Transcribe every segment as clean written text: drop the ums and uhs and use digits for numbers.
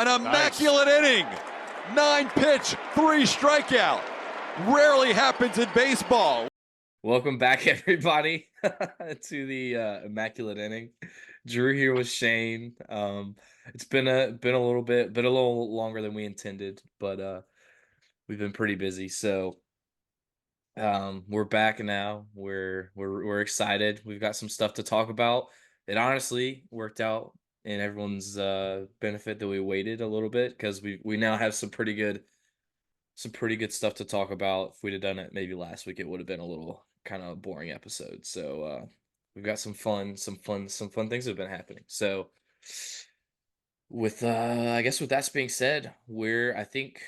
An immaculate inning. 9-pitch, 3 strikeout. Rarely happens in baseball. Welcome back, everybody, to the immaculate inning. Drew here with Shane. It's been a little longer than we intended, but we've been pretty busy. So we're back now. We're excited. We've got some stuff to talk about. It honestly worked out in everyone's benefit that we waited a little bit because we now have some pretty good stuff to talk about. If we'd have done it maybe last week, it would have been a little kind of boring episode. So we've got some fun things that have been happening. So with I guess with that being said, I think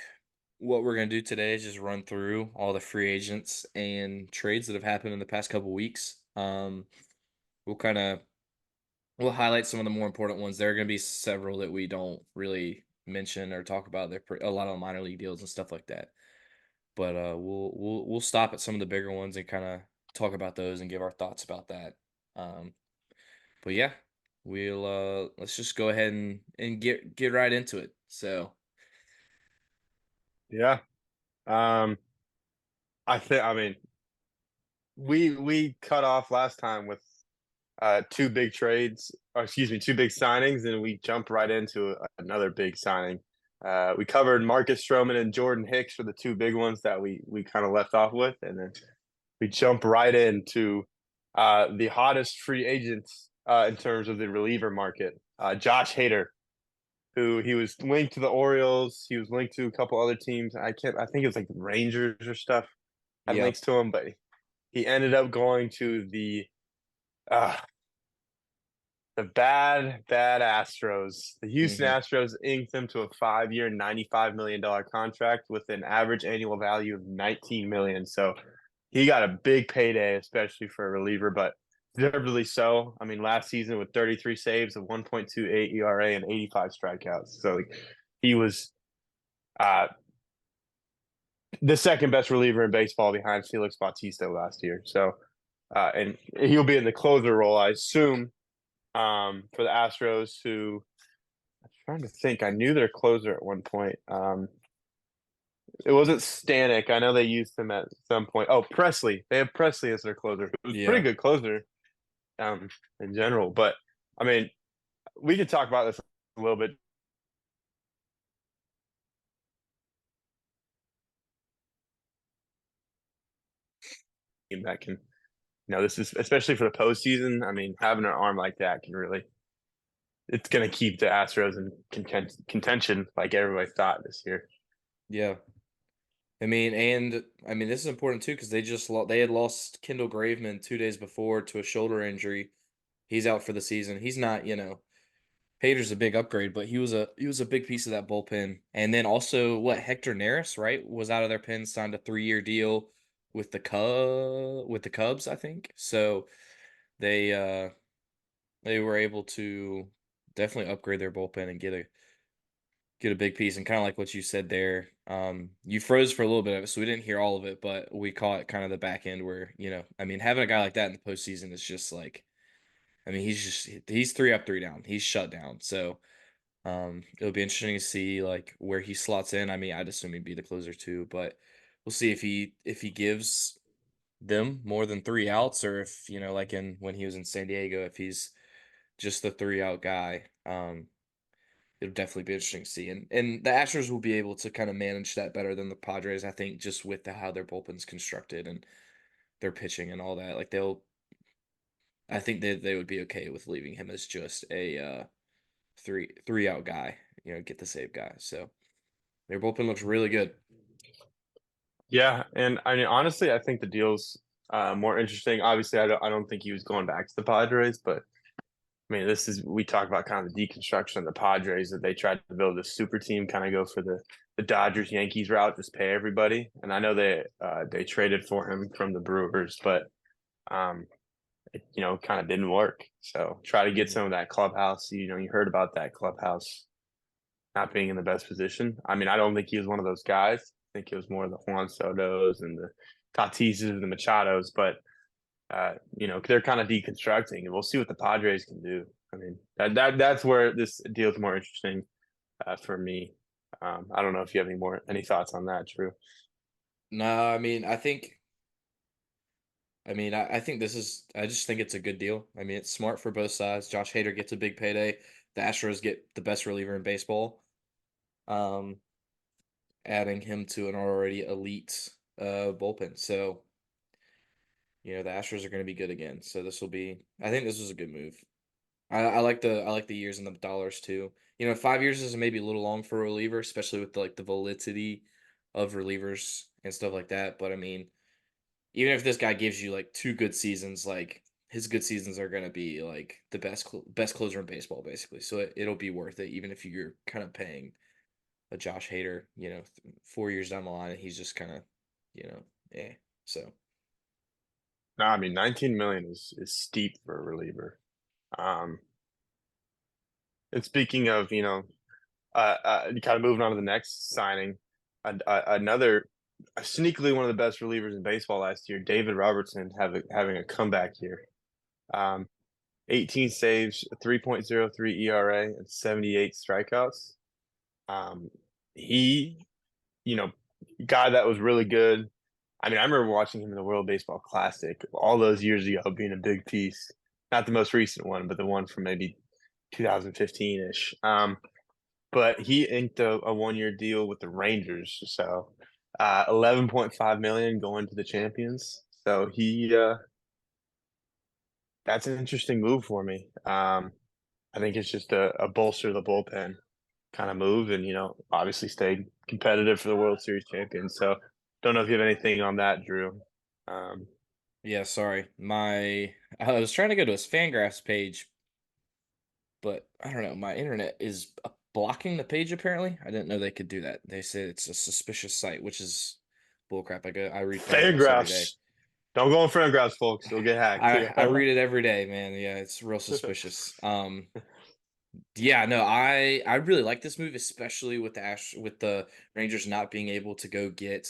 what we're gonna do today is just run through all the free agents and trades that have happened in the past couple weeks. We'll kind of we'll highlight some of the more important ones. There are gonna be several that we don't really mention or talk about. A lot of minor league deals and stuff like that. But we'll stop at some of the bigger ones and kind of talk about those and give our thoughts about that. But yeah, we'll let's just go ahead and get right into it. So Yeah. I mean, we cut off last time with two big trades, or excuse me, two big signings, and we jumped right into another big signing. We covered Marcus Stroman and Jordan Hicks for the two big ones that we kind of left off with, and then we jump right into the hottest free agents in terms of the reliever market. Josh Hader, who he was linked to the Orioles, he was linked to a couple other teams. I think it was like the Rangers or stuff had yeah, links to him, but he ended up going to uh, the bad Astros. The Houston hmm Astros inked him to a 5-year, $95 million contract with an average annual value of $19 million. So he got a big payday, especially for a reliever, but deservedly so. I mean, last season with 33 saves, a 1.28 ERA, and 85 strikeouts. So he was the second best reliever in baseball behind Felix Bautista last year. So, and he'll be in the closer role, I assume, for the Astros, who I'm trying to think. I knew their closer at one point. It wasn't Stanek. I know they used him at some point. Oh, Presley. They have Presley as their closer. It was a pretty yeah. good closer, in general. But I mean, we could talk about this a little bit. That can, this is especially for the postseason. I mean, having an arm like that can really, it's going to keep the Astros in contention like everybody thought this year. Yeah. I mean, this is important too because they had lost Kendall Graveman 2 days before to a shoulder injury. He's out for the season. He's not, Hader's a big upgrade, but he was a big piece of that bullpen. And then also Hector Neris, right, was out of their pen, signed a 3-year deal with the Cubs, I think. So they were able to definitely upgrade their bullpen and get a big piece. And kind of like what you said there, you froze for a little bit of it, so we didn't hear all of it, but we caught kind of the back end where, I mean, having a guy like that in the postseason is just like, I mean, he's 3 up, 3 down. He's shut down. So it'll be interesting to see like where he slots in. I mean, I'd assume he'd be the closer too, but we'll see if he gives them more than 3 outs, or if like when he was in San Diego, if he's just the 3 out guy. It'll definitely be interesting to see, and the Astros will be able to kind of manage that better than the Padres, I think, just with how their bullpen's constructed and their pitching and all that. Like I think they would be okay with leaving him as just a three out guy, get the save guy. So their bullpen looks really good. Yeah, and I mean, honestly, I think the deal's more interesting. Obviously, I don't think he was going back to the Padres, but I mean, we talk about kind of the deconstruction of the Padres, that they tried to build a super team, kind of go for the Dodgers Yankees route, just pay everybody. And I know they traded for him from the Brewers, but it kind of didn't work. So try to get some of that clubhouse. You heard about that clubhouse not being in the best position. I mean, I don't think he was one of those guys. I think it was more the Juan Soto's and the Tatises and the Machados, but they're kind of deconstructing, and we'll see what the Padres can do. I mean, that's where this deal is more interesting. for me. I don't know if you have any thoughts on that, Drew. No, I mean, I think this is. I just think it's a good deal. I mean, it's smart for both sides. Josh Hader gets a big payday. The Astros get the best reliever in baseball. Um, Adding him to an already elite bullpen. So the Astros are going to be good again. So this will be. I think this was a good move. I like the years and the dollars too. 5 years is maybe a little long for a reliever, especially with the validity of relievers and stuff like that. But I mean, even if this guy gives you like 2 good seasons, like his good seasons are gonna be like the best closer in baseball, basically. So it'll be worth it, even if you're kind of paying a Josh Hader, 4 years down the line, and he's just kind of, you know, So No, I mean 19 million is steep for a reliever. Um, and speaking of, kind of moving on to the next signing, another sneakily one of the best relievers in baseball last year, David Robertson, having a comeback year. Um, 18 saves, 3.03 ERA, and 78 strikeouts. Um, he, you know, guy that was really good. I mean, I remember watching him in the World Baseball Classic all those years ago, being a big piece. Not the most recent one, but the one from maybe 2015 ish. But he inked a 1 year deal with the Rangers, so 11.5 million going to the champions. So that's an interesting move for me. I think it's just a bolster the bullpen kind of move, and obviously stay competitive for the World Series champions. So don't know if you have anything on that, Drew. Um, yeah, sorry, I was trying to go to his Fangraphs page, but I don't know, my internet is blocking the page. Apparently, I didn't know they could do that. They say it's a suspicious site, which is bullcrap. I read Fangraphs every day. Fangraphs. Don't go on Fangraphs, folks. You'll get hacked. I read it every day, man. Yeah, it's real suspicious. Yeah, no, I really like this move, especially with the Rangers um not being able to go get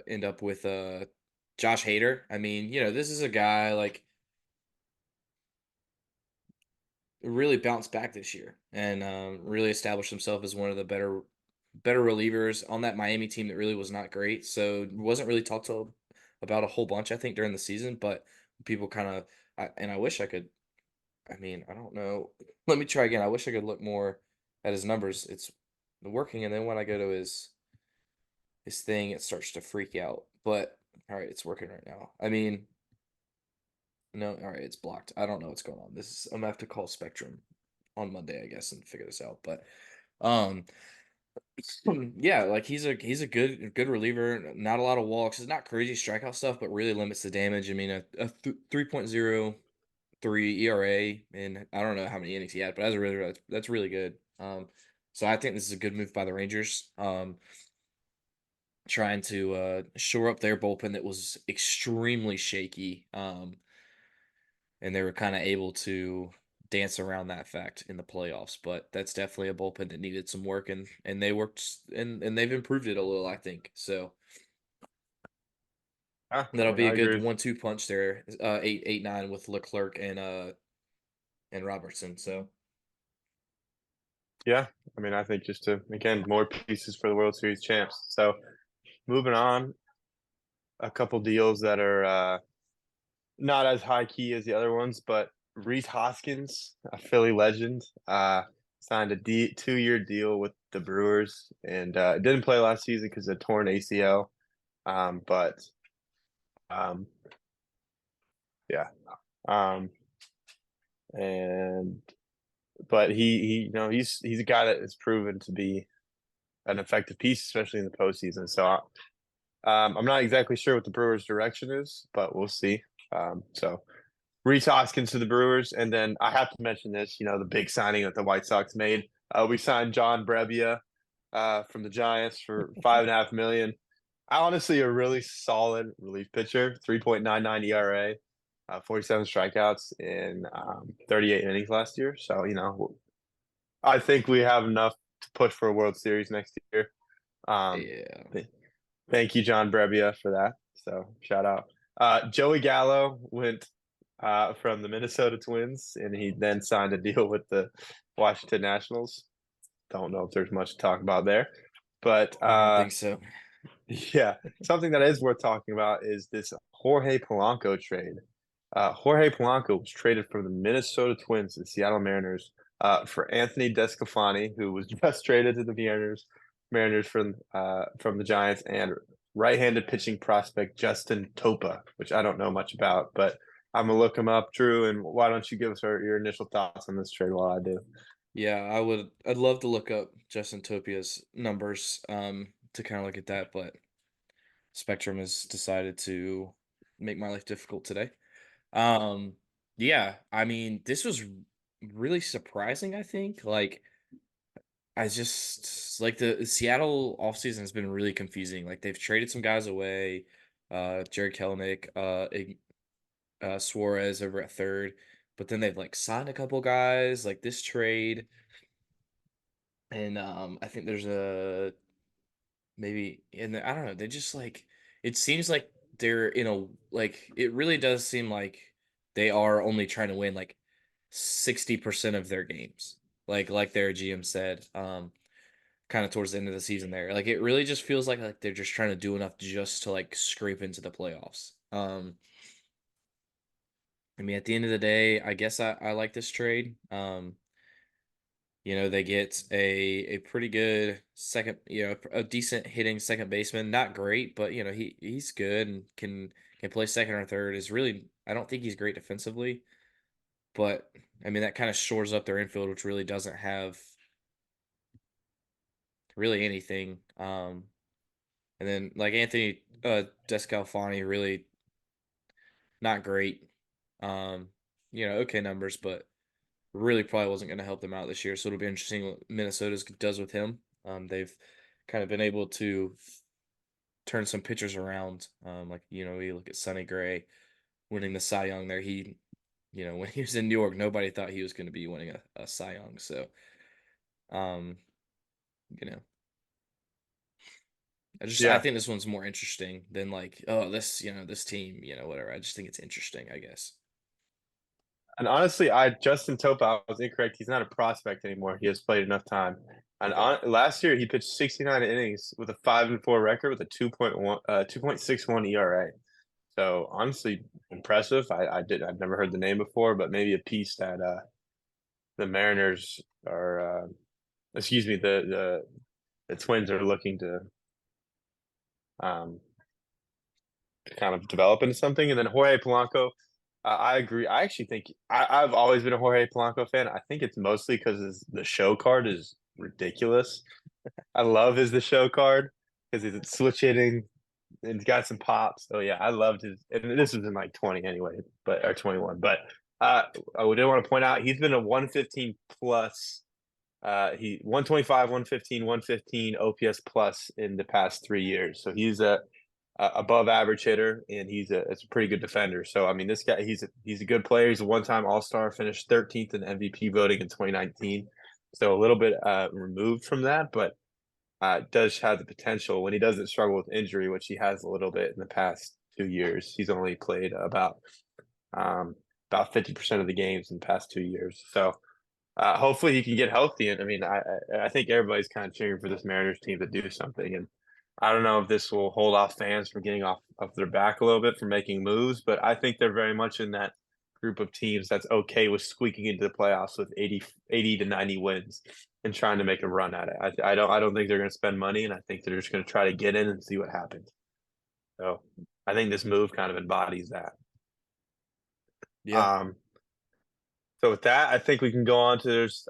end up with Josh Hader. I mean, this is a guy like really bounced back this year and really established himself as one of the better relievers on that Miami team that really was not great. So wasn't really about a whole bunch, I think, during the season, but people kind of and I wish I could. I mean, I don't know. Let me try again. I wish I could look more at his numbers. It's working, and then when I go to his thing, it starts to freak out. But all right, it's working right now. I mean, no, all right, it's blocked. I don't know what's going on. I'm gonna have to call Spectrum on Monday, I guess, and figure this out. But um, yeah, like he's a good reliever. Not a lot of walks. It's not crazy strikeout stuff, but really limits the damage. I mean, a 3.03 ERA, and I don't know how many innings he had, but that's really good. So I think this is a good move by the Rangers. Trying to shore up their bullpen that was extremely shaky. And they were kind of able to dance around that fact in the playoffs. But that's definitely a bullpen that needed some work, and they worked and they've improved it a little, I think. So I that'll mean, be a I good agree. 1-2 punch there. 8-9 with Leclerc and Robertson. So Yeah, I mean, I think just to again more pieces for the World Series champs. So moving on, a couple deals that are not as high key as the other ones, but Reese Hoskins, a Philly legend, signed a 2 year deal with the Brewers, and didn't play last season because of torn ACL. But um, yeah, um, and but he he's a guy that is proven to be an effective piece, especially in the postseason. So I'm not exactly sure what the Brewers' direction is, but we'll see. So Reese Hoskins to the Brewers, and then I have to mention this. The big signing that the White Sox made. We signed John Brebbia from the Giants for 5.5 million. Honestly, a really solid relief pitcher. 3.99 ERA, 47 strikeouts in 38 innings last year. So I think we have enough to push for a World Series next year. Um, yeah, Thank you, John Brebbia, for that. So shout out. Joey Gallo went from the Minnesota Twins, and he then signed a deal with the Washington Nationals. Don't know if there's much to talk about there, but I don't think so. yeah, something that is worth talking about is this Jorge Polanco trade. Jorge Polanco was traded from the Minnesota Twins to the Seattle Mariners for Anthony Desclafani, who was just traded to the Mariners from the Giants, and right-handed pitching prospect Justin Topa, which I don't know much about, but I'm gonna look him up, Drew. And why don't you give us your initial thoughts on this trade while I do? Yeah, I would. I'd love to look up Justin Topia's numbers to kind of look at that, but Spectrum has decided to make my life difficult today. Um, yeah, I mean, this was really surprising, I think. Like, I just like the Seattle offseason has been really confusing. Like, they've traded some guys away, Jared Kelenic, Suarez over at third, but then they've like signed a couple guys like this trade. And I think there's a maybe and I don't know, they just like it seems like they're in a like it really does seem like they are only trying to win like 60% of their games. Like their GM said, kind of towards the end of the season there. Like it really just feels like they're just trying to do enough just to like scrape into the playoffs. I mean at the end of the day, I guess I like this trade. They get a pretty good second, a decent hitting second baseman. Not great, but he's good and can play second or third. Is really I don't think he's great defensively, but I mean that kind of shores up their infield, which really doesn't have really anything. And then like Anthony Descalfani, really not great. Um, okay numbers, but really probably wasn't going to help them out this year. So it'll be interesting what Minnesota's does with him. They've kind of been able to turn some pitchers around. Like you look at Sonny Gray winning the Cy Young there. When he was in New York, nobody thought he was going to be winning a Cy Young. So, um, you know, I Yeah, think this one's more interesting than like this team whatever. I just think it's interesting, I guess. and honestly, Justin Topa, I was incorrect. He's not a prospect anymore. He has played enough time. And Okay. last year, he pitched 69 innings with a 5-4 record with a 2.61 ERA. So honestly, impressive. I've never heard the name before, but maybe a piece that the Mariners are, excuse me, the Twins are looking um, to kind of develop into something. And then Jorge Polanco, I agree. I actually think I've always been a Jorge Polanco fan. I think it's mostly because the show card is ridiculous. I love the show card because it's switch hitting and he's got some pops. So yeah, I loved his. And this was in like 20 anyway, but or 21. But I did want to point out he's been a 115 plus. He 125, 115, 115 OPS plus in the past 3 years. So he's a above average hitter, and it's a pretty good defender. So I mean, this guy he's a good player. He's a one-time All-Star, finished 13th in MVP voting in 2019. So a little bit removed from that, but does have the potential when he doesn't struggle with injury, which he has a little bit in the past 2 years. He's only played um, about 50% of the games in the past 2 years. So hopefully he can get healthy. And I mean, I think everybody's kind of cheering for this Mariners team to do something. And I don't know if this will hold off fans from getting off their back a little bit for making moves, but I think they're very much in that group of teams that's okay with squeaking into the playoffs with 80 to 90 wins and trying to make a run at it. I don't think they're going to spend money, and I think they're just going to try to get in and see what happens. So I think this move kind of embodies that. Yeah. Um, so with that, I think we can go on to there's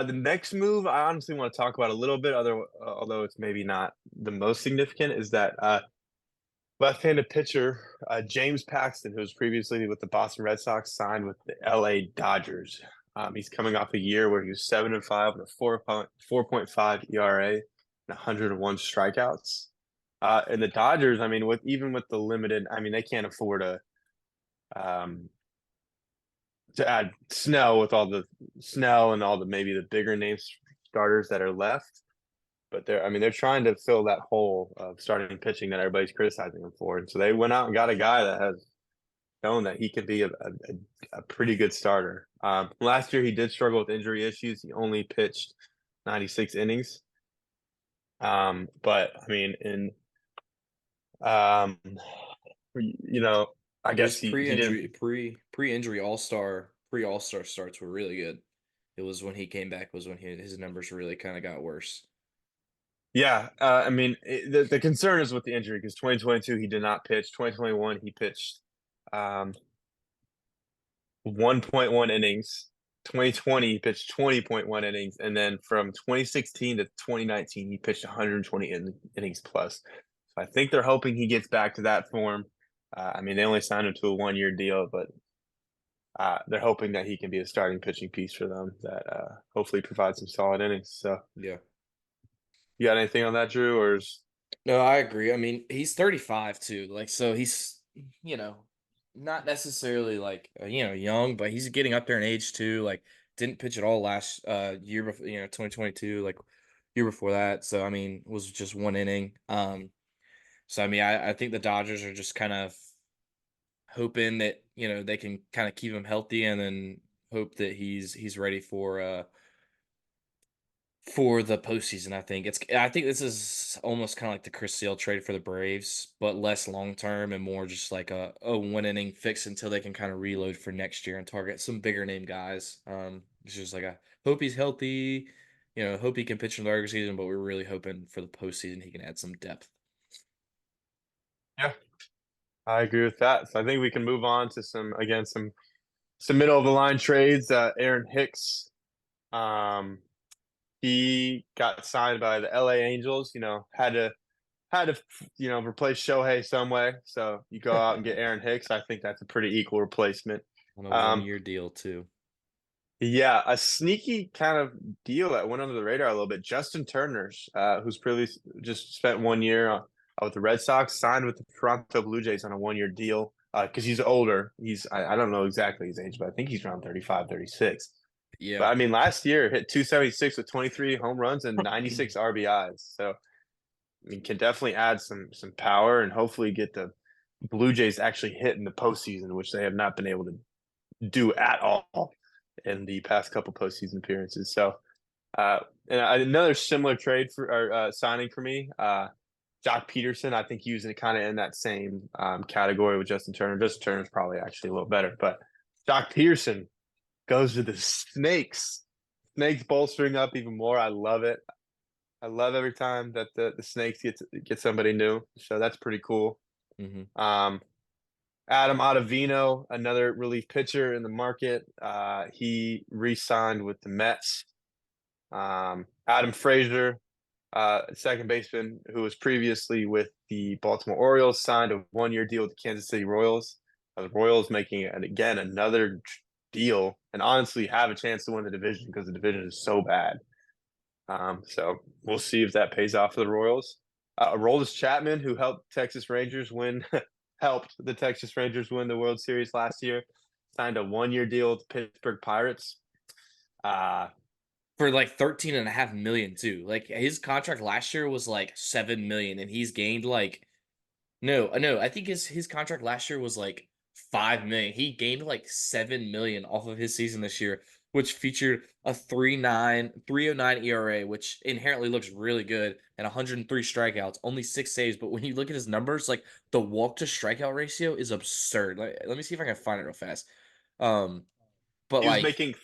the next move I honestly want to talk about a little bit, although it's maybe not the most significant, is that left-handed pitcher James Paxton, who was previously with the Boston Red Sox, signed with the LA Dodgers. He's coming off a year where he was 7-5 with a 4.5 ERA and 101 strikeouts. And the Dodgers, I mean, with the limited, I mean, they can't afford um, to add Snell with all the Snell and all the maybe the bigger name starters that are left. But they're trying to fill that hole of starting pitching that everybody's criticizing them for. And so they went out and got a guy that has shown that he can be a pretty good starter. Last year he did struggle with injury issues. He only pitched 96 innings. But I mean, um, you know, I Those guess he didn't. pre-injury all-star starts were really good. It was when he came back was when his numbers really kind of got worse. Yeah, I mean, the concern is with the injury because 2022 he did not pitch. 2021 he pitched 1.1 innings. 2020 he pitched 20.1 innings, and then from 2016 to 2019 he pitched 120 innings plus. So I think they're hoping he gets back to that form. I mean, they only signed him to a 1 year deal, but they're hoping that he can be a starting pitching piece for them that hopefully provides some solid innings. So Yeah. you got anything on that, Drew? Or is No, I agree. I mean, he's 35 too. Like, so he's, not necessarily like, young, but he's getting up there in age too. Like, didn't pitch at all last year before, 2022, like year before that. So, I mean, was just one inning. So I mean, I think the Dodgers are just kind of hoping that, they can kind of keep him healthy and then hope that he's ready for the postseason. I think this is almost kind of like the Chris Sale trade for the Braves, but less long term and more just like a one inning fix until they can kind of reload for next year and target some bigger name guys. It's just like I hope he's healthy, hope he can pitch in the regular season, but we're really hoping for the postseason he can add some depth. yeah, I agree with that. So I think we can move on to some middle of the line trades. Aaron Hicks, um, he got signed by the LA Angels. Had to replace Shohei some way. So you go out and get Aaron Hicks. I think that's a pretty equal replacement. On a Um, 1 year deal too. yeah, a sneaky kind of deal that went under the radar a little bit. Justin Turner's, who's previously just spent 1 year with the Red Sox, signed with the Toronto Blue Jays on a 1 year deal because he's older. I don't know exactly his age, but I think he's around 35, 36. But Yeah. I mean, last year hit 276 with 23 home runs and 96 RBIs. So I mean, can definitely add some power and hopefully get the Blue Jays actually hit in the postseason, which they have not been able to do at all in the past couple postseason appearances. So, and another similar trade for or signing for me, Jock Peterson. I think he was kind of in that same category with Justin Turner. Justin Turner's probably actually a little better, but Jock Peterson goes to the Snakes. Snakes bolstering up even more. I love it. I love every time that the Snakes get somebody new. So that's pretty cool. Hmm. Um, Adam Ottavino, another relief pitcher in the market. He re-signed with the Mets. Adam Frazier, second baseman who was previously with the Baltimore Orioles, signed a 1 year deal with the Kansas City Royals. The Royals making it again another deal and honestly have a chance to win the division because the division is so bad. So we'll see if that pays off for the Royals. Aroldis Chapman, who helped the Texas Rangers win the World Series last year, signed a 1 year deal with the Pittsburgh Pirates. For like 13.5 million too. Like his contract last year was like 7 million and he's gained like no, I think his contract last year was like 5 million. He gained like 7 million off of his season this year, which featured a 309 ERA, which inherently looks really good, and 103 strikeouts, only 6 saves. But when you look at his numbers, like the walk to strikeout ratio is absurd. Let me see if I can find it real fast. Um, but He was like, making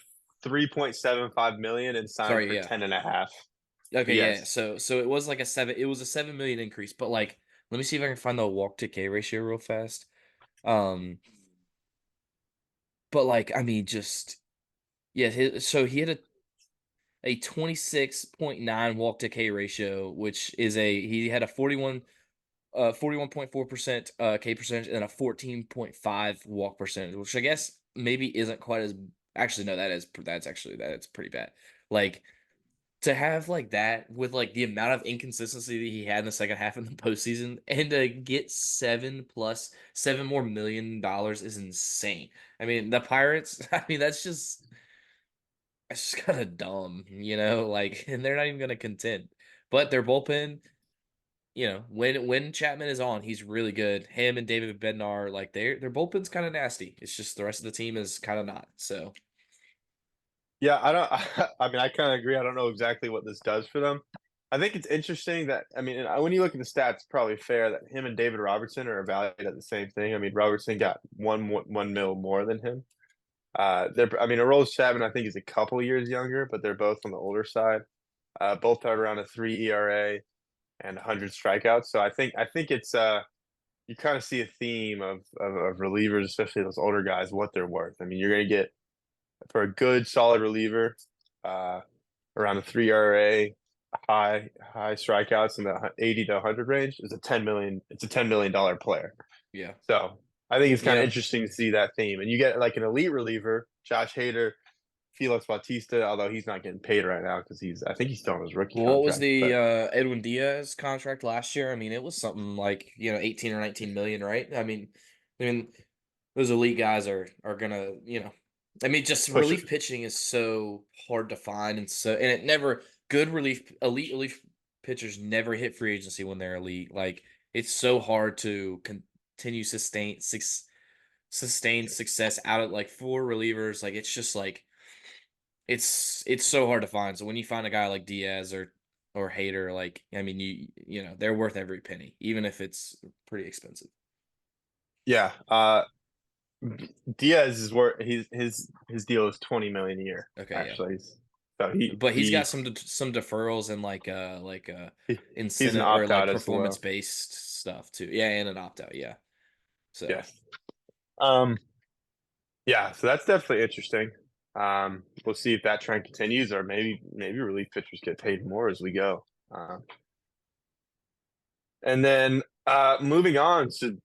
3.75 million and signed sorry, for yeah. 10 and a half. Okay, yeah. Yes. So it was like it was a 7 million increase, but like let me see if I can find the walk to K ratio real fast. Um but like I mean just yeah, so he had a 26.9 walk to K ratio, which is he had a 41.4% K percentage and a 14.5 walk percentage, which I guess maybe isn't quite as actually no, that's pretty bad. Like to have like that with like the amount of inconsistency that he had in the second half in the postseason and to get 7 more million dollars is insane. I mean, the Pirates, I mean, that's just kind of dumb, like, and they're not even going to contend. But their bullpen, when Chapman is on, he's really good. Him and David Bednar, like their bullpen's kind of nasty. It's just the rest of the team is kind of not. So Yeah, I don't. I mean, I kind of agree. I don't know exactly what this does for them. I think it's interesting that I mean, when you look at the stats, it's probably fair that him and David Robertson are evaluated at the same thing. I mean, Robertson got 1 mil more than him. I mean, Aroldis Chapman, I think, is a couple years younger, but they're both on the older side. Both have around a 3 ERA and 100 strikeouts. So I think it's you kind of see a theme of relievers, especially those older guys, what they're worth. I mean, you're going to get for a good, solid reliever, uh, around a 3 ERA, high strikeouts in the 80 to 100 range is a 10 million. It's a $10 million player. yeah, So I think it's kind of yeah. interesting to see that theme. And you get like an elite reliever, Josh Hader, Felix Bautista, although he's not getting paid right now because I think he's still on his rookie Well, what was contract. the But Edwin Diaz contract last year? I mean, it was something like 18 or 19 million, right? I mean, those elite guys are gonna I mean, just push it. relief pitching is so hard to find, and it never good elite pitchers never hit free agency when they're elite. Like it's so hard to continue sustain success out of like for relievers. Like it's just like it's so hard to find. So when you find a guy like Diaz or Hader, like I mean, they're worth every penny, even if it's pretty expensive. Yeah. Diaz is where his deal is 20 million a year, Okay, yeah. actually. So he But he's got he, some deferrals and he he's an incentive or opt like out as performance well. based stuff too. Yeah, and an opt out. Yeah. So Yes. Um, yeah, so that's definitely interesting. We'll see if that trend continues, or maybe relief pitchers get paid more as we go. And then moving on to,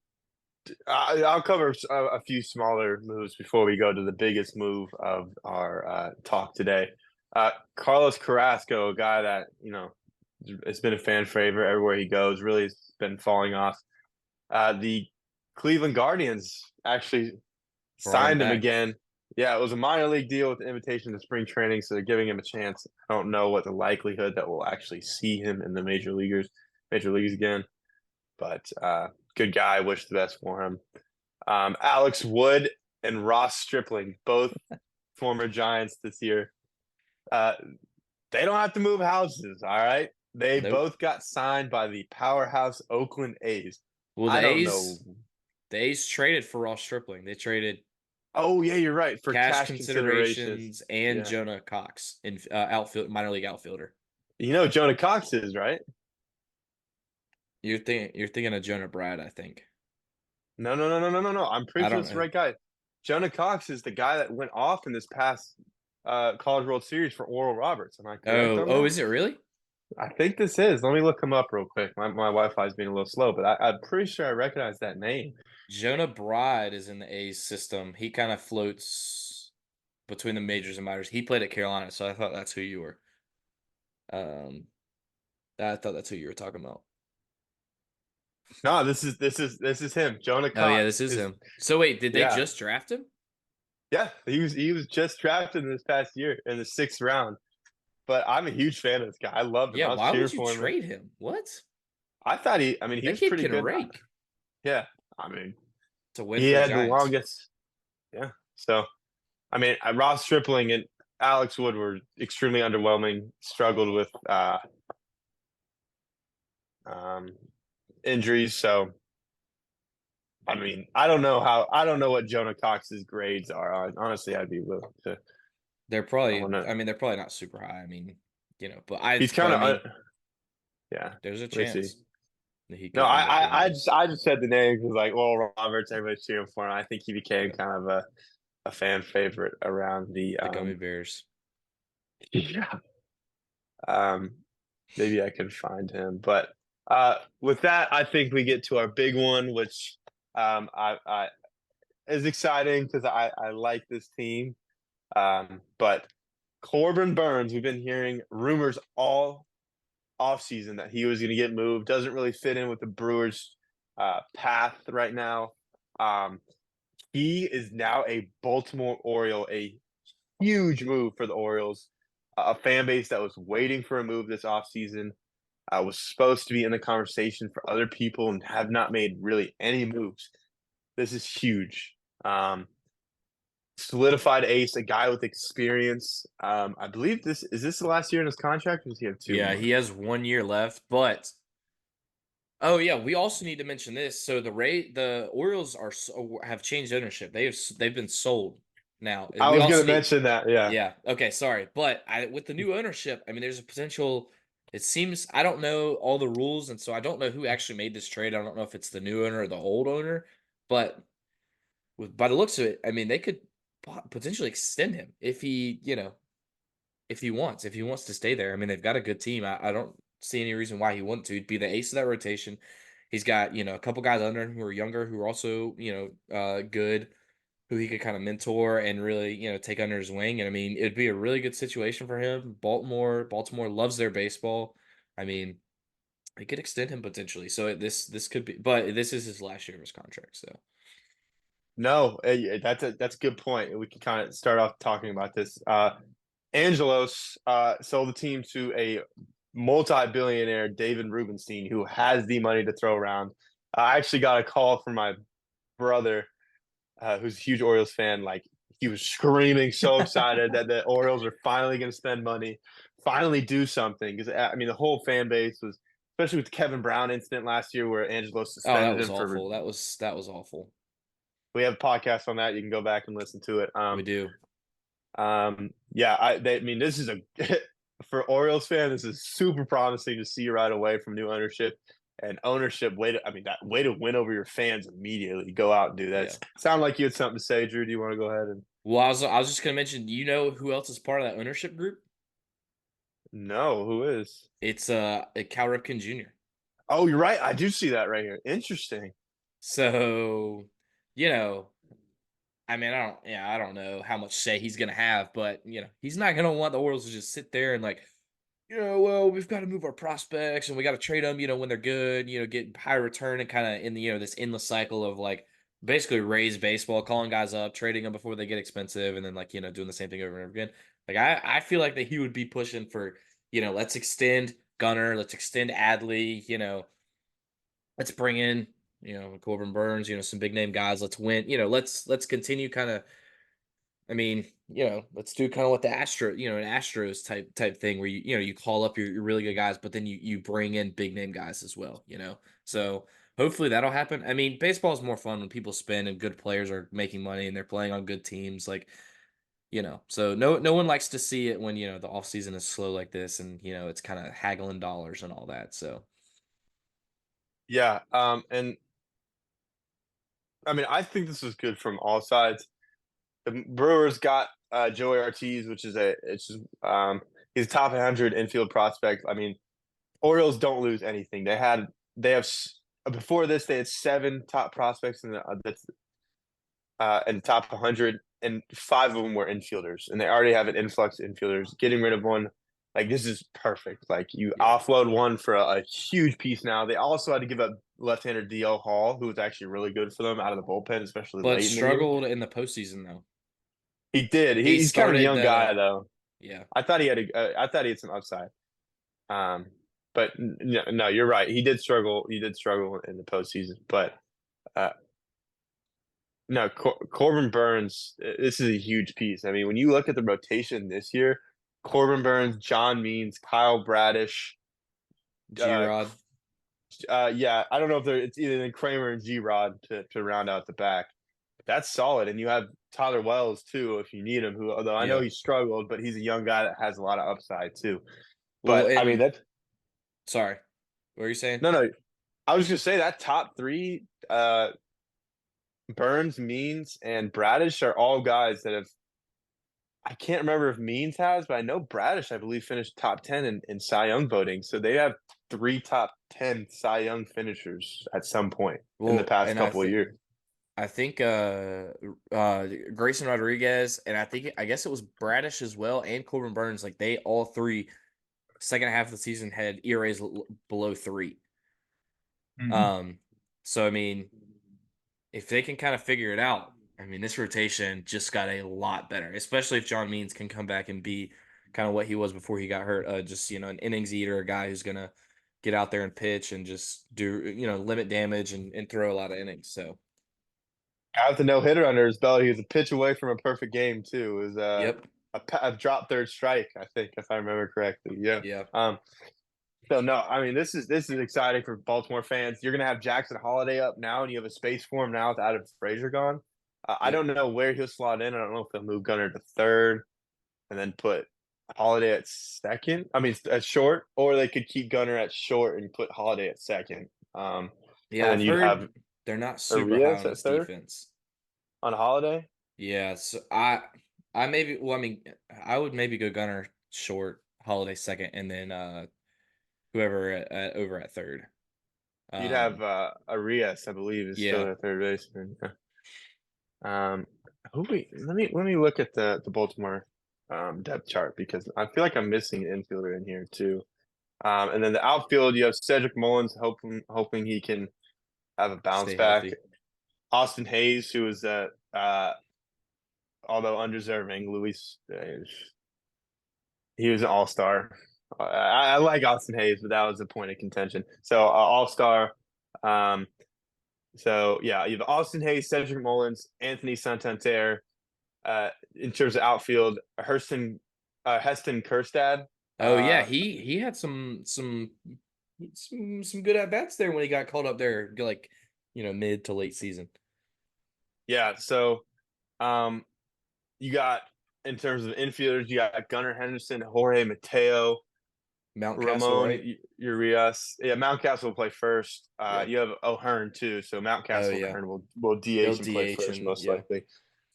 I'll cover a few smaller moves before we go to the biggest move of our talk today. Carlos Carrasco, a guy that has been a fan favorite everywhere he goes, really has been falling off. The Cleveland Guardians actually brought him signed him back. again. Yeah, it was a minor league deal with an invitation to spring training, so they're giving him a chance. I don't know what the likelihood that we'll actually see him in the major leagues again, but good guy. Wish the best for him. Alex Wood and Ross Stripling, both former Giants this year. Uh, they don't have to move houses, all right? They Nope. both got signed by the powerhouse Oakland A's. Well, I don't know. the A's traded for Ross Stripling. They traded Oh yeah, you're right. For cash cash considerations. considerations and Yeah. Jonah Cox in minor league outfielder. You know who Jonah Cox is, right? You're thinking of Jonah Brad, I think. No. I'm I pretty sure don't it's the know. right guy. Jonah Cox is the guy that went off in this past College World Series for Oral Roberts. Am I correct on Oh, that? is it really? I think this is. Let me look him up real quick. My Wi-Fi is being a little slow, but I'm pretty sure I recognize that name. Jonah Bride is in the A's system. He kind of floats between the majors and minors. He played at Carolina, so I thought that's who you were. I thought that's who you were talking about. No, this is him. Jonah Oh yeah, Cox this is is him. So wait, did they yeah. just draft him? Yeah, he was just drafted in this past year in the 6th round. But I'm a huge fan of this guy. I loved him. Yeah, I was why cheering would you for him. trade him? What? I thought he That was kid pretty can good. rake Yeah, I mean, to win he for the had the Giants. longest. Yeah. So, I mean, Ross Stripling and Alex Wood were extremely underwhelming. Struggled with um, injuries. So, I mean, I don't know what Jonah Cox's grades are. Honestly, I'd be willing to. They're I probably, want to. I mean, they're probably not super high. I mean, He's but kind I of. mean, Yeah. there's a Let me see. chance that he No, could end up being I good. just said the name because like Oral Roberts, everybody's cheering for him. I think he became Yeah, kind of a fan favorite around the the Gummy Bears. yeah. Um, maybe I can find him. But with that, I think we get to our big one, which I is exciting because I like this team. But Corbin Burns, we've been hearing rumors all offseason that he was going to get moved. Doesn't really fit in with the Brewers' path right now. He is now a Baltimore Oriole, a huge move for the Orioles, a fan base that was waiting for a move this offseason. was supposed to be in the conversation for other people and have not made really any moves. This is huge. Solidified ace, a guy with experience. I believe this the last year in his contract, or does he have two Yeah, more? he has 1 year left, but oh yeah, we also need to mention this. So the Orioles have changed ownership. They've been sold now. And I we was also gonna need mention that. Yeah. Yeah. Okay. Sorry, but with the new ownership, I mean, there's a potential. It seems I don't know all the rules, and so I don't know who actually made this trade. I don't know if it's the new owner or the old owner, but by the looks of it, I mean, they could potentially extend him if if he wants to stay there. I mean, they've got a good team. I don't see any reason why he wouldn't to. He'd be the ace of that rotation. He's got a couple guys under him who are younger, who are also good, who he could kind of mentor and really, take under his wing. And I mean, it'd be a really good situation for him. Baltimore loves their baseball. I mean, they could extend him potentially. So this could be, but this is his last year of his contract. So No, yeah, that's a good point. We can kind of start off talking about this. Angelos sold the team to a multi-billionaire David Rubenstein, who has the money to throw around. I actually got a call from my brother, who's a huge Orioles fan. Like he was screaming, so excited that the Orioles are finally going to spend money, finally do something. Because I mean, the whole fan base was, especially with the Kevin Brown incident last year, where Angelos oh, that suspended was him for. awful. That was awful. We have a podcast on that. You can go back and listen to it. We do. Yeah, I mean, this is a for Orioles fan, this is super promising to see right away from new ownership and ownership. That way to win over your fans immediately. Go out and do that. Yeah. Sound like you had something to say, Drew? Do you want to go ahead and? Well, I was just gonna mention. You know who else is part of that ownership group? No, who is? It's Cal Ripken Jr. Oh, you're right. I do see that right here. Interesting. So, you know, I mean, I don't know how much say he's gonna have, but he's not gonna want the Orioles to just sit there and like, well, we've got to move our prospects and we got to trade them, when they're good, get high return and kind of in the this endless cycle of like basically raise baseball, calling guys up, trading them before they get expensive, and then like doing the same thing over and over again. Like I feel like that he would be pushing for let's extend Gunner, let's extend Adley, let's bring in Corbin Burns, some big name guys. Let's win. Let's continue kind of. I mean, let's do kind of what the an Astros type thing where you call up your really good guys, but then you bring in big name guys as well. So hopefully that'll happen. I mean, baseball is more fun when people spend and good players are making money and they're playing on good teams. Like so no one likes to see it when the off season is slow like this and it's kind of haggling dollars and all that. So Yeah. And I mean, I think this was good from all sides. The Brewers got Joey Ortiz, which is he's a top 100 infield prospect. I mean, Orioles don't lose anything. They have before this they had 7 top prospects in the top 100, and 5 of them were infielders, and they already have an influx of infielders. Getting rid of one, like this is perfect. Like you yeah, offload one for a huge piece. Now they also had to give up left-hander DL Hall, who was actually really good for them out of the bullpen, especially but late in the year. struggled in the postseason though. He did. He He's kind of a started young guy though. yeah. I thought he had some upside. Um, but no, you're right. He did struggle. He did struggle in the postseason. But uh, no, Corbin Burns. This is a huge piece. I mean, when you look at the rotation this year, Corbin Burns, John Means, Kyle Bradish. Uh, G-Rod. yeah, I don't know if it's either Kramer and G Rod to round out the back. But that's solid, and you have Tyler Wells too if you need him. Who, although I know Yeah. he struggled, but he's a young guy that has a lot of upside too. Well, But I mean and that. sorry, what were you saying? No, no. I was gonna say that top 3, Burns, Means, and Bradish are all guys that have. I can't remember if Means has, but I know Bradish, I believe, finished top 10 in Cy Young voting. So they have 3 top 10 Cy Young finishers at some point in the Well, past and couple of years. I think Grayson Rodriguez and I guess it was Bradish as well and Corbin Burns, like they all three second half of the season had ERAs below 3. Mhm. Um, so I mean, if they can kind of figure it out, I mean, this rotation just got a lot better, especially if John Means can come back and be kind of what he was before he got hurt. Just an innings eater, a guy who's gonna get out there and pitch and just do limit damage and throw a lot of innings. So Have the no hitter under his belt. He was a pitch away from a perfect game too. It was yep, a drop third strike, I think, if I remember correctly. Yeah. yeah, So no, I mean this is exciting for Baltimore fans. You're gonna have Jackson Holiday up now, and you have a space for him now with Adam Frazier gone. I yep. don't know where he'll slot in. I don't know if they'll move Gunner to third and then put Holiday at second. I mean at short, or they could keep Gunner at short and put Holiday at second. And Yeah, then I've you'd have heard they're not super high Arias on at his third defense. on Holiday. Yeah, so I maybe well, I mean, I would maybe go Gunner short, Holiday second, and then whoever over at third. You'd have Um, Arias, I believe, is still yeah, at third baseman. Yeah. Um, let me look at the Baltimore depth chart because I feel like I'm missing an infielder in here too. And then the outfield, you have Cedric Mullins, hoping he can have a bounce stay back. healthy. Austin Hayes, who is although undeserving, he was an all star. I like Austin Hayes, but that was a point of contention. So all star. Um, so yeah, you have Austin Hayes, Cedric Mullins, Anthony Santander. In terms of outfield, Heston Kjerstad. Oh yeah, Uh, he had some good at bats there when he got called up there, like mid to late season. yeah. So you got in terms of infielders, you got Gunnar Henderson, Jorge Mateo, Mountcastle, Ramon right? Urias. Yeah, Mountcastle will play first. Yeah. You have O'Hearn too, so Oh Mountcastle yeah, O'Hearn will he'll DH and play DH first and most yeah. likely.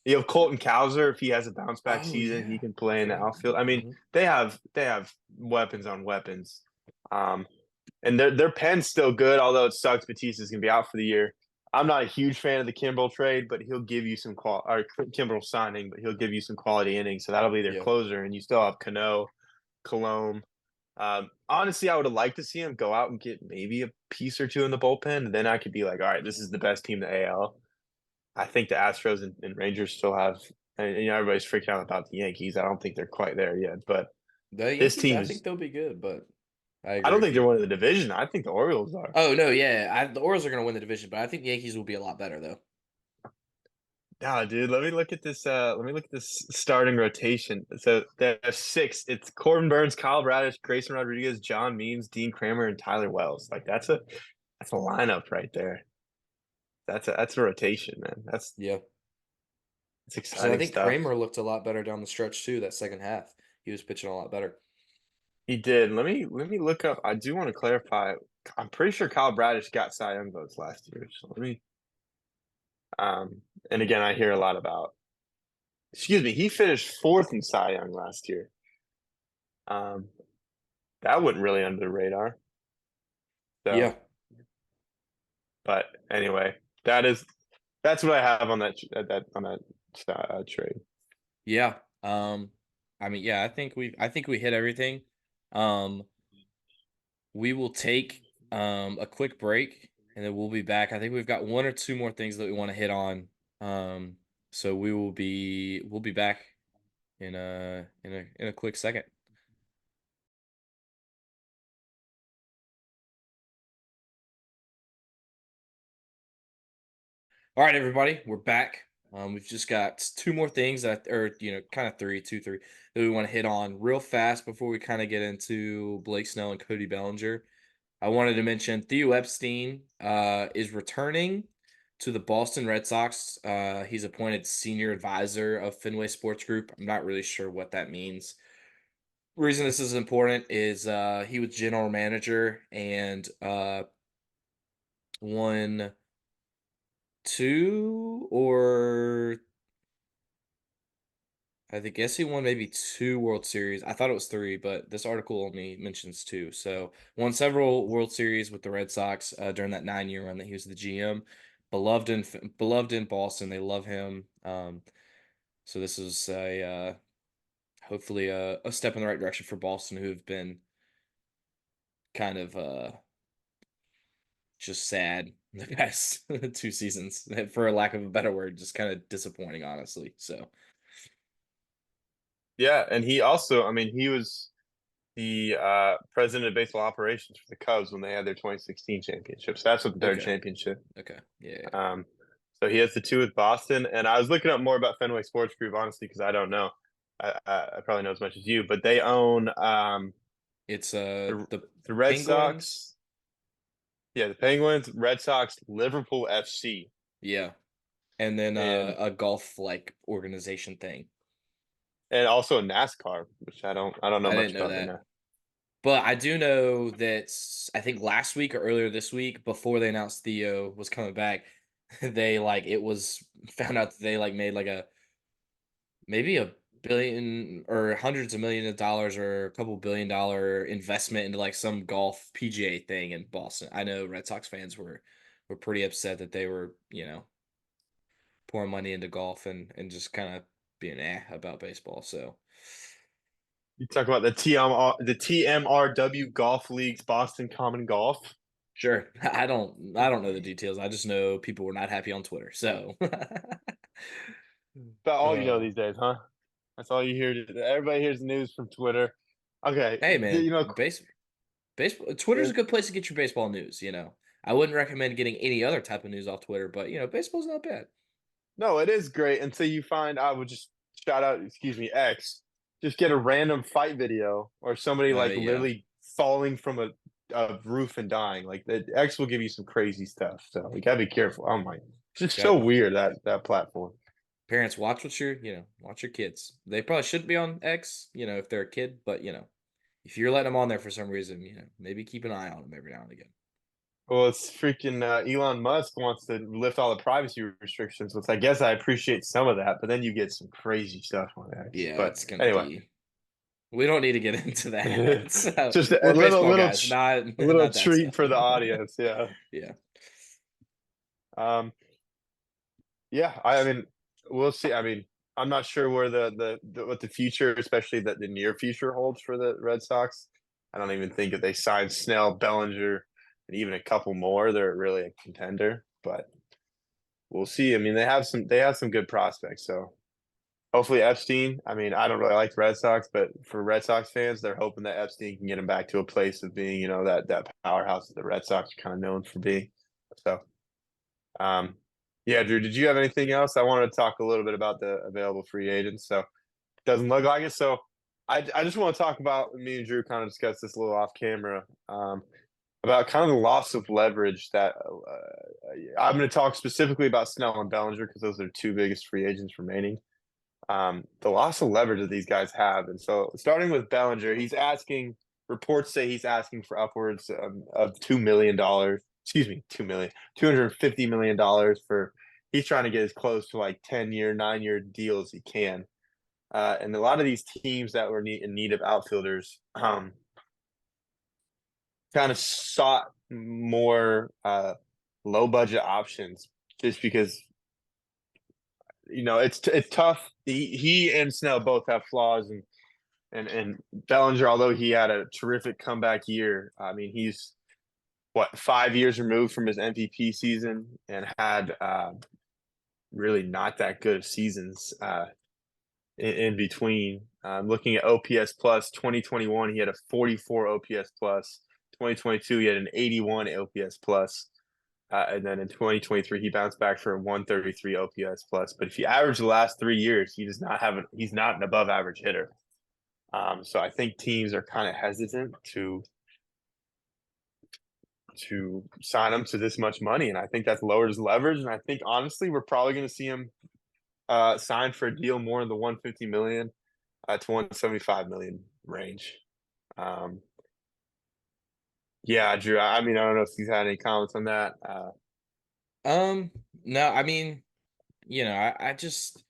You have Colton Cowser if he has a bounce back Oh season, he yeah, can I play in the forgot. outfield. I mean, Mhm. they have weapons on weapons. Um, and their pen's still good, although it sucks Batista's gonna be out for the year. I'm not a huge fan of the Kimbrel trade, but he'll give you some or Kimbrel signing, but he'll give you some quality innings. So that'll be their Yeah. closer, and you still have Cano, Colomb. Honestly, I would have liked to see him go out and get maybe a piece or two in the bullpen. And then I could be like, all right, this is the best team in the AL. I think the Astros and Rangers still have, and everybody's freaking out about the Yankees. I don't think they're quite there yet, but The this Yankees, team I is. think they'll be good, but I I agree don't with think they're you. one of the division. I think the Orioles are. Oh no, yeah, the Orioles are going to win the division, but I think the Yankees will be a lot better though. Nah, dude. Let me look at this. Let me look at this starting rotation. So there's six. It's Corbin Burns, Kyle Bradish, Grayson Rodriguez, John Means, Dean Kramer, and Tyler Wells. Like that's a lineup right there. That's a rotation, man. Yeah. That's So I exciting think stuff. Kramer looked a lot better down the stretch too. That second half, he was pitching a lot better. He did. Let me look up. I do want to clarify. I'm pretty sure Kyle Bradish got Cy Young votes last year. So let me. And again, I hear a lot about. Excuse me. He finished fourth in Cy Young last year. Um, that went really under the radar. So, Yeah, but anyway, that's what I have on that trade. yeah. I mean, yeah, I think we hit everything. Um, we will take a quick break and then we'll be back. I think we've got one or two more things that we want to hit on. Um, so we'll be back in a quick second. All right, everybody, we're back. We've just got two more things or kind of three that we want to hit on real fast before we kind of get into Blake Snell and Cody Bellinger. I wanted to mention Theo Epstein is returning to the Boston Red Sox. He's appointed senior advisor of Fenway Sports Group. I'm not really sure what that means. Reason this is important is he was general manager and won two or guess he won maybe two World Series. I thought it was three, but this article only mentions two. So won several World Series with the Red Sox during that 9-year run that he was the GM. Beloved in Boston, they love him. So this is a hopefully a step in the right direction for Boston, who have been kind of just sad the past 2 seasons, for a lack of a better word, just kind of disappointing, honestly. So Yeah, and he also, I mean, he was the president of baseball operations for the Cubs when they had their 2016 championship. So that's what the third Okay. championship. Okay. Yeah. So he has the two with Boston, and I was looking up more about Fenway Sports Group honestly because I don't know. I probably know as much as you, but they own It's the the the Red Penguins. Sox, yeah, the Penguins, Red Sox, Liverpool FC, Yeah. And then and a golf like organization thing. also NASCAR, which I don't know I much didn't know about the that. NASCAR. But I do know that I think last week or earlier this week, before they announced Theo was coming back, they like it was found out that they like made like a maybe a billion or hundreds of millions of dollars or a couple $1 billion investment into like some golf PGA thing in Boston. I know Red Sox fans were pretty upset that they were, pouring money into golf and just kind of being about baseball. So You talk about the TMRW Golf League's Boston Common Golf. sure. I don't know the details. I just know people were not happy on Twitter. So About all you know uh, these days, huh? That's all you hear. Everybody hears the news from Twitter. Okay, hey man, you know, baseball Twitter's a good place to get your baseball news. I wouldn't recommend getting any other type of news off Twitter, but baseball's not bad. no, it is great until you find I would just shout out, excuse me, X. Just get a random fight video or somebody like Yeah. literally falling from a roof and dying. Like the X will give you some crazy stuff. So you gotta be careful. Oh my, it's just so Got weird that platform. parents watch watch your kids. They probably shouldn't be on X, if they're a kid, but if you're letting them on there for some reason, maybe keep an eye on them every now and again. Well, it's freaking Elon Musk wants to lift all the privacy restrictions, which I guess I appreciate some of that, but then you get some crazy stuff on X. Yeah, But it's gonna anyway, be. We don't need to get into that. So, just we're baseball guys, not a little not that treat stuff. for the audience. Yeah. Yeah. Um, yeah, I mean, we'll see. I mean, I'm not sure where what the future, especially the near future holds for the Red Sox. I don't even think if they sign Snell, Bellinger, and even a couple more, they're really a contender. But we'll see. I mean, they have some good prospects. So hopefully Epstein. I mean, I don't really like the Red Sox, but for Red Sox fans, they're hoping that Epstein can get him back to a place of being, that powerhouse that the Red Sox are kind of known for being. So, um, yeah, Drew, did you have anything else? I wanted to talk a little bit about the available free agents. So doesn't look like it. So I just want to talk about me and Drew kind of discuss this a little off camera. About kind of the loss of leverage that I'm going to talk specifically about Snell and Bellinger because those are the two biggest free agents remaining. The loss of leverage that these guys have. And so starting with Bellinger, reports say he's asking for upwards of $2 million. Excuse me, 2 million, $250 million he's trying to get as close to like 10-year, 9-year deal as he can. And a lot of these teams that were in need of outfielders kind of sought more low budget options just because it's tough. He and Snell both have flaws, and Bellinger, although he had a terrific comeback year, I mean he's 5 years removed from his MVP season and had really not that good of seasons in between. Looking at OPS plus 2021, he had a 44 OPS plus. 2022, he had an 81 OPS plus. And then in 2023, he bounced back for a 133 OPS plus. But if you average the last 3 years, he's not an above average hitter. So I think teams are kind of hesitant to sign him to this much money, and I think that's lowered his leverage. And I think honestly, we're probably going to see him signed for a deal more in the 150 million to 175 million range. Yeah, Drew. I mean, I don't know if you've had any comments on that. No, I mean, I just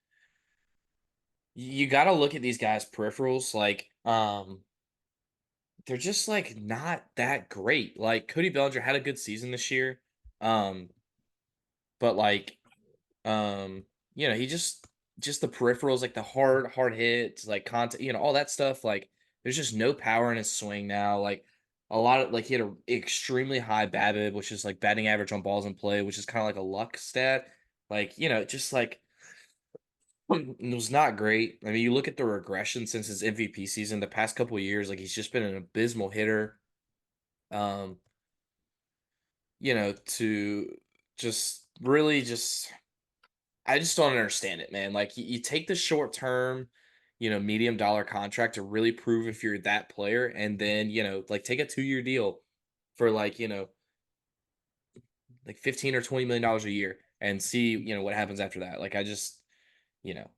you got to look at these guys' peripherals. Like, they're just like not that great. Like Cody Bellinger had a good season this year, um, but like, he just the peripherals, like the hard hits, like contact, all that stuff. Like, there's just no power in his swing now. Like a lot of like he had a extremely high BABIP, which is like batting average on balls in play, which is kind of like a luck stat. Like, just like It was not great. I mean, you look at the regression since his MVP season, the past couple of years, like he's just been an abysmal hitter. Um, to just really just I just don't understand it, man. Like you take the short term, medium dollar contract to really prove if you're that player, and then, like take a 2-year deal for like 15 or $20 million a year and see, what happens after that. Like I just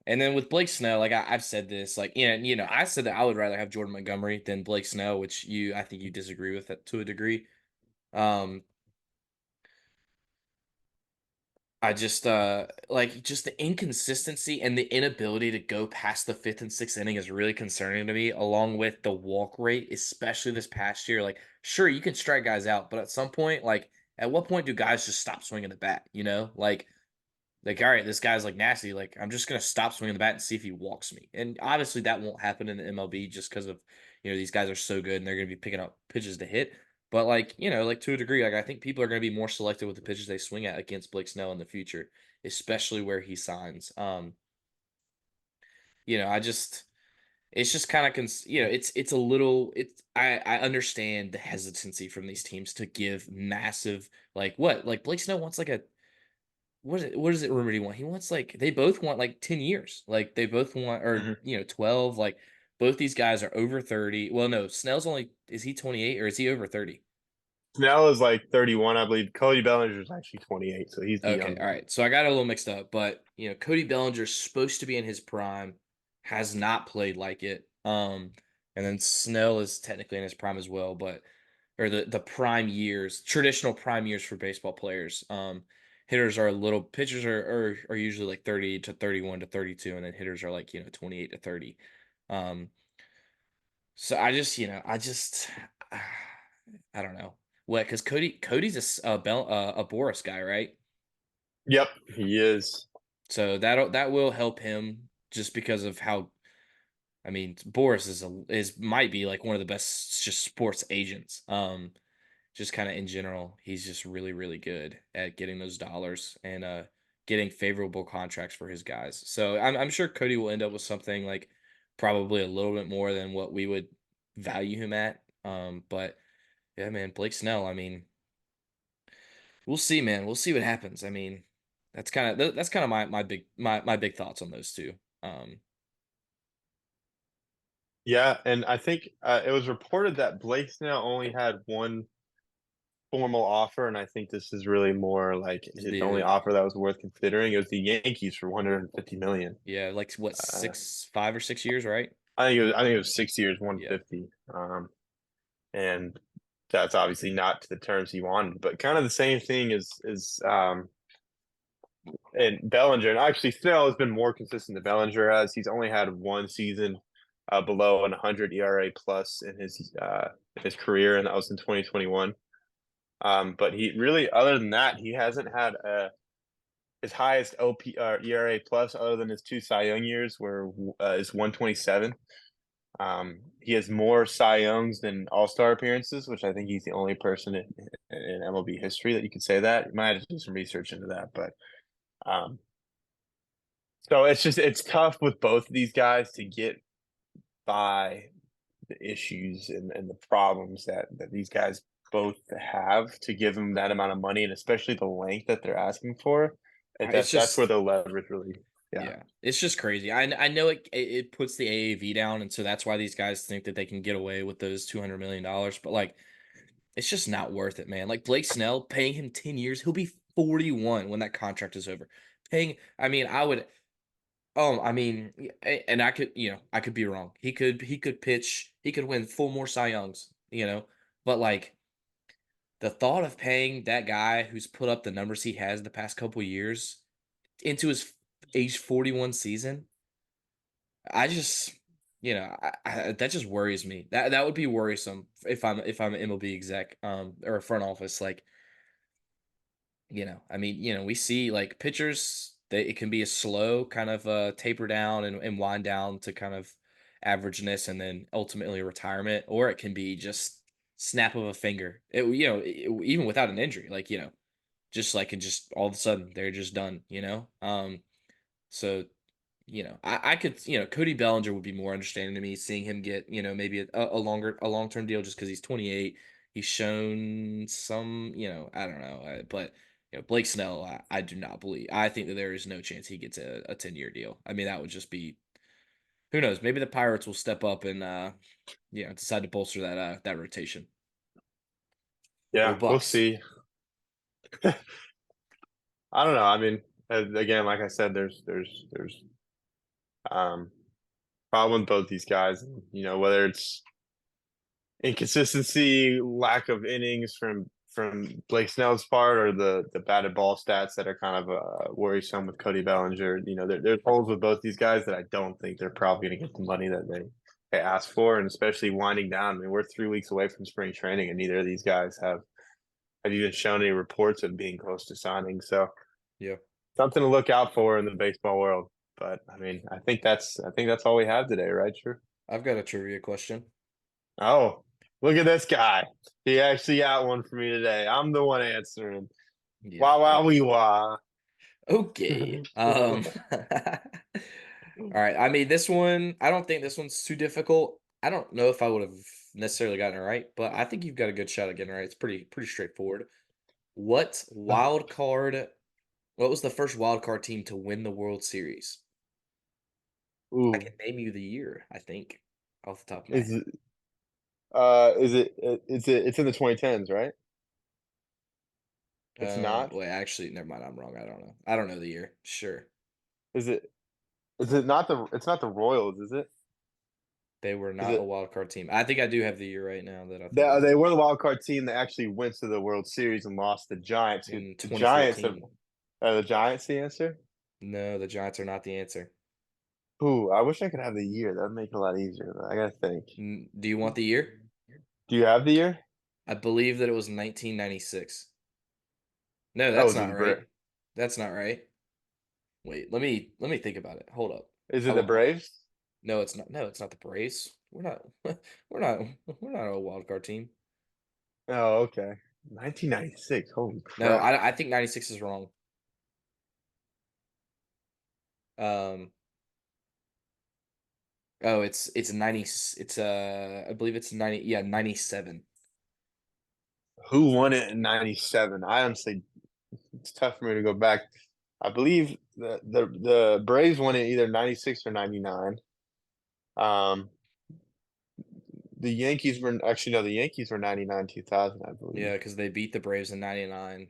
and then with Blake Snow, like I've said this, like I said that I would rather have Jordan Montgomery than Blake Snow, which I think you disagree with it to a degree. Um, I just like just the inconsistency and the inability to go past the fifth and sixth inning is really concerning to me, along with the walk rate, especially this past year. Like, sure, you can strike guys out, but at some point, like at what point do guys just stop swinging the bat? Like, all right, this guy's like nasty. Like, I'm just gonna stop swinging the bat and see if he walks me. And obviously, that won't happen in the MLB just because of these guys are so good and they're gonna be picking up pitches to hit. But like like to a degree, like I think people are gonna be more selective with the pitches they swing at against Blake Snell in the future, especially where he signs. I just it's just kind of it's a little it's I understand the hesitancy from these teams to give massive like Blake Snell wants like a what is it rumored he want? He wants like they both want like 10 years. Like they both want or Mhm. 12. Like both these guys are over 30. Well, no, Snell's only is he 28 or is he over 30? Snell is like 31, I believe. Cody Bellinger is actually 28, so he's the Okay, young all one. right. So I got it a little mixed up, but Cody Bellinger's supposed to be in his prime, has not played like it. And then Snell is technically in his prime as well, but or the prime years, traditional prime years for baseball players. Hitters are a little pitchers are usually like 30 to 31 to 32, and then hitters are like 28 to 30. Um, so I just I don't know what because Cody's a Boris guy, right? Yep, he is. So that will help him just because of how I mean Boris is might be like one of the best just sports agents. Just kind of in general, he's just really really good at getting those dollars and getting favorable contracts for his guys. So I'm sure Cody will end up with something like probably a little bit more than what we would value him at. But yeah, man, Blake Snell. I mean, we'll see, man. We'll see what happens. I mean, that's kind of my big thoughts on those two. Um, Yeah, and I think it was reported that Blake Snell only had one formal offer, and I think this is really more like is his only the offer that was worth considering. It was the Yankees for 150 million. Yeah, like what Uh, 5 or 6 years, right? I think it was 6 years, Yeah, 150. And that's obviously not to the terms he wanted, but kind of the same thing as and Bellinger. And actually, Snell has been more consistent than Bellinger has. He's only had one season below an 100 ERA plus in his career, and that was in 2021. But he really, other than that, he hasn't had his highest ERA plus other than his two Cy Young years, where is 127. He has more Cy Youngs than All Star appearances, which I think he's the only person in MLB history that you could say that. You might have to do some research into that, but um, so it's tough with both of these guys to get by the issues and the problems that these guys both have to give them that amount of money, and especially the length that they're asking for. it's That's where just the leverage really, yeah. yeah, it's just crazy. I know it puts the AAV down, and so that's why these guys think that they can get away with those $200 million. But like, it's just not worth it, man. Like Blake Snell, paying him 10 years, he'll be 41 when that contract is over. I mean, I would. Oh, I mean, and I could be wrong. He could pitch. He could win 4 more Cy Youngs. But like the thought of paying that guy who's put up the numbers he has the past couple years into his age 41 season, I just, that just worries me. That would be worrisome if I'm an MLB exec or a front office. Like, I mean, we see like pitchers that it can be a slow kind of taper down and wind down to kind of averageness and then ultimately retirement, or it can be just snap of a finger. Even without an injury, like, just like and just all of a sudden they're just done. So I could, Cody Bellinger would be more understanding to me, seeing him get, maybe a long term deal just because he's 28. He's shown some, I don't know, but Blake Snell, I do not believe. I think that there is no chance he gets a 10-year deal. I mean, that would just be, who knows? Maybe the Pirates will step up and decide to bolster that rotation. Well, Yeah, we'll Bucks. see. I don't know. I mean, again, like I said, there's um problem with both these guys. Whether it's inconsistency, lack of innings from Blake Snell's part, or the batted ball stats that are kind of worrisome with Cody Bellinger. There's holes with both these guys that I don't think they're probably going to get the money that they asked for, and especially winding down. I mean, we're 3 weeks away from spring training, and neither of these guys have even shown any reports of being close to signing. So Yeah. something to look out for in the baseball world. But I mean, I think that's all we have today, right? Sure. I've got a trivia question. Oh, look at this guy. He actually got one for me today. I'm the one answering. Yeah. Wow, wow, wee, wah. Okay. All right. I mean, this one, I don't think this one's too difficult. I don't know if I would have necessarily gotten it right, but I think you've got a good shot at getting it right. It's pretty straightforward. What was the first wild card team to win the World Series? I Ooh, can name you the year, I think, off the top of my is head. it? It's in the 2010s, right? It's not. Wait, actually, never mind. I'm wrong. I don't know. I don't know the year. Sure. Is it? Is it not the? It's not the Royals, is it? They were Is not a it? wild card team. I think I do have the year right now that I think They about it. were the wild card team that actually went to the World Series and lost the Giants. Who In the Giants have? 2014. The Giants the answer? No, the Giants are not the answer. Ooh, I wish I could have the year. That'd make it a lot easier. But I gotta think. Do you want the year? Do you have the year? I believe that it was 1996. No, Oh, that's is it not right. That's not right. Wait, let me think about it. Hold up. is it How the long? Braves? No, it's not. No, it's not the Braves. We're not. We're not. We're not a wild card team. Oh, okay. 1996. Holy No, crap. I think 96 is wrong. Um. Oh, it's 90. It's I believe it's 90. Yeah, 97. Who won it in 97? I honestly, it's tough for me to go back. I believe the Braves won it either 96 or 99. Um, the Yankees were actually no, the Yankees were 99 2000, I believe. Yeah, because they beat the Braves in '99.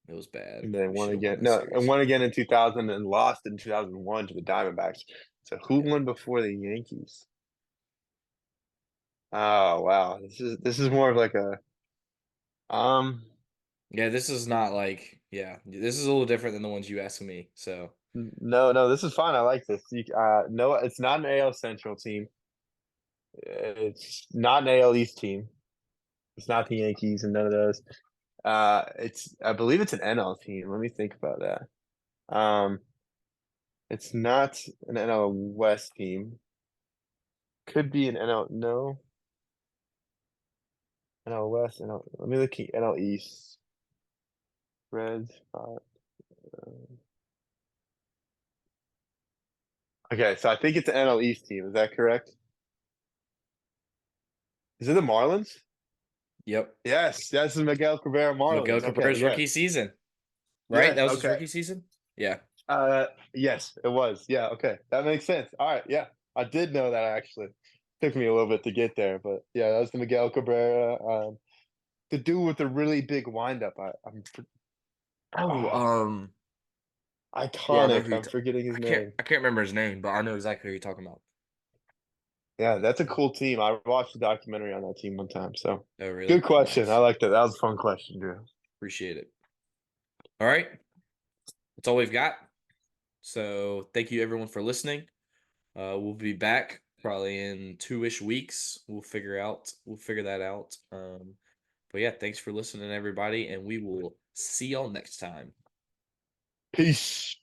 It was bad. And then We won should have won again. that No, and series. won again in 2000 and lost in 2001 to the Diamondbacks. So who Yeah. won before the Yankees? Oh, wow. This is more of like a um Yeah, this is not like, yeah, this is a little different than the ones you asked me. So, no, this is fine. I like this. No, it's not an AL Central team. It's not an AL East team. It's not the Yankees and none of those. I believe it's an NL team. Let me think about that. It's not an NL West team. Could be an NL. No, NL West. Let me look at NL East. Reds. Okay, so I think it's an NL East team. Is that correct? Is it the Marlins? yep. Yes, that's the Miguel Cabrera Miguel Marlins. Okay, Cabrera's rookie yes, season, right? That yes, was his okay. rookie season? Yeah. Yes, it was. Yeah, okay, that makes sense. All right, yeah, I did know that actually. Took me a little bit to get there, but yeah, that was the Miguel Cabrera. The dude with the really big windup. Oh, Ah, yeah, I know iconic. who I'm forgetting his name. I can't remember his name, but I know exactly who you're talking about. Yeah, that's a cool team. I watched a documentary on that team one time. So Oh, really? good question. I Nice. like that. That was a fun question, Drew. Appreciate it. All right. That's all we've got. So, thank you everyone for listening. We'll be back probably in 2-ish weeks. We'll figure that out. But yeah, thanks for listening, everybody, and we will see y'all next time. Peace.